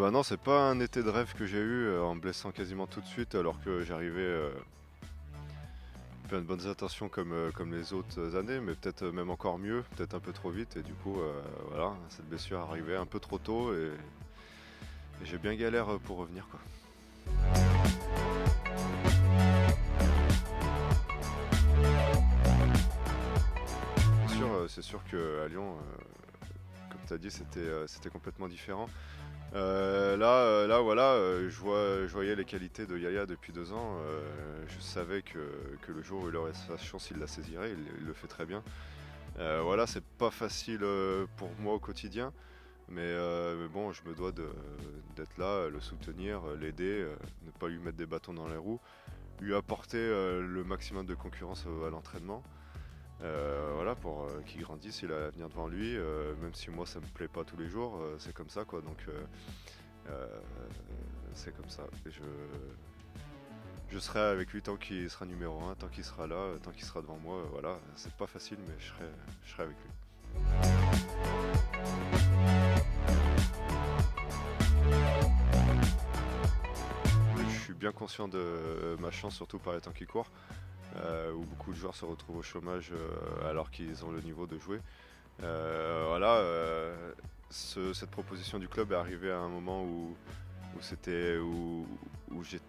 Bah non, c'est pas un été de rêve que j'ai eu en me blessant quasiment tout de suite alors que j'arrivais plein de bonnes intentions comme les autres années, mais peut-être même encore mieux, peut-être un peu trop vite et du coup voilà, cette blessure arrivait un peu trop tôt et j'ai bien galère pour revenir quoi. C'est sûr qu'à Lyon, comme tu as dit, c'était complètement différent. Là, voilà, je voyais les qualités de Yaya depuis 2 ans. Je savais que le jour où il aurait sa chance, il la saisirait. Il le fait très bien. Voilà, c'est pas facile pour moi au quotidien, mais bon, je me dois d'être là, le soutenir, l'aider, ne pas lui mettre des bâtons dans les roues, lui apporter le maximum de concurrence à l'entraînement. Voilà, pour qu'il grandisse, il a l'avenir devant lui, même si moi ça me plaît pas tous les jours, c'est comme ça quoi, donc euh, c'est comme ça. Je serai avec lui tant qu'il sera numéro 1, tant qu'il sera là, tant qu'il sera devant moi, voilà, c'est pas facile mais je serai avec lui. Je suis bien conscient de ma chance, surtout par les temps qui courent, où beaucoup de joueurs se retrouvent au chômage alors qu'ils ont le niveau de jouer. Voilà, cette proposition du club est arrivée à un moment où j'étais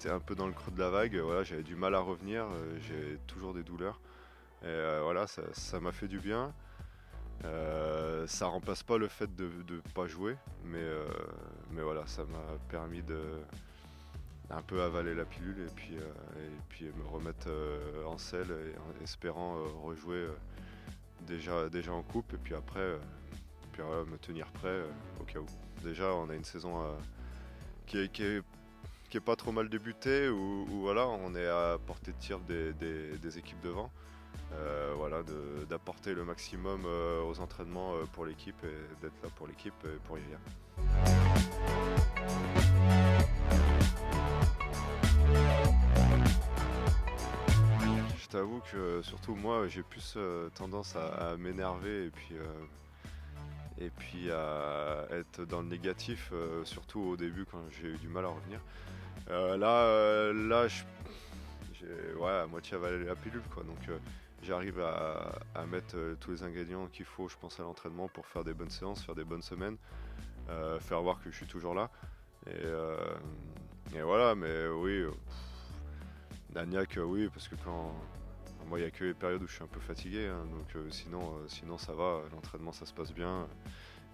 un peu dans le creux de la vague. Voilà, j'avais du mal à revenir, j'ai toujours des douleurs. Et voilà, ça m'a fait du bien. Ça remplace pas le fait de ne pas jouer, mais voilà, ça m'a permis de un peu avaler la pilule et puis me remettre en selle et en espérant rejouer déjà en coupe et puis après voilà, me tenir prêt au cas où. Déjà on a une saison qui est pas trop mal débutée où voilà, on est à portée de tir des équipes devant. Voilà, d'apporter le maximum aux entraînements pour l'équipe et d'être là pour l'équipe et pour Yaya. Je t'avoue que surtout moi j'ai plus tendance à m'énerver et puis à être dans le négatif, surtout au début quand j'ai eu du mal à revenir. Là j'ai ouais, à moitié avalé la pilule quoi, donc j'arrive à mettre tous les ingrédients qu'il faut je pense à l'entraînement pour faire des bonnes séances, faire des bonnes semaines, faire voir que je suis toujours là. Et voilà, mais oui, Agnac, oui, parce que quand. Moi, il n'y a que les périodes où je suis un peu fatigué, hein, donc sinon ça va, l'entraînement ça se passe bien.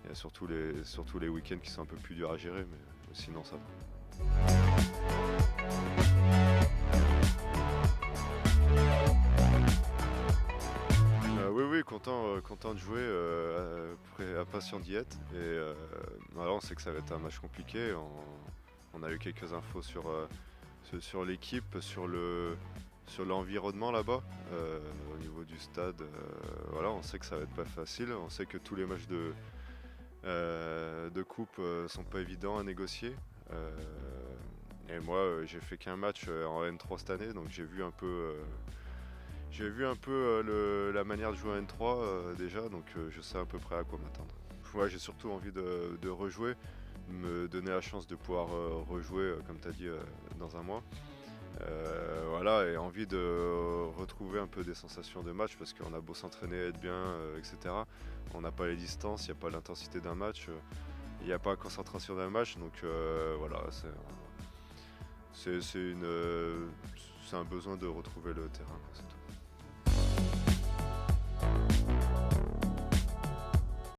Il y a surtout les week-ends qui sont un peu plus durs à gérer, mais sinon ça va. Oui, oui, content de jouer, impatient d'y être. Et voilà, on sait que ça va être un match compliqué. On a eu quelques infos sur l'équipe, sur l'environnement là-bas, au niveau du stade. Voilà, on sait que ça va être pas facile. On sait que tous les matchs de coupe sont pas évidents à négocier. Et moi, j'ai fait qu'un match en N3 cette année, donc j'ai vu un peu la manière de jouer en N3 déjà, donc je sais à peu près à quoi m'attendre. Ouais, j'ai surtout envie de rejouer, me donner la chance de pouvoir rejouer, comme tu as dit, dans un mois. Voilà, et envie de retrouver un peu des sensations de match parce qu'on a beau s'entraîner, être bien, etc. On n'a pas les distances, il n'y a pas l'intensité d'un match, il n'y a pas la concentration d'un match, donc voilà, c'est un besoin de retrouver le terrain, quoi, c'est tout.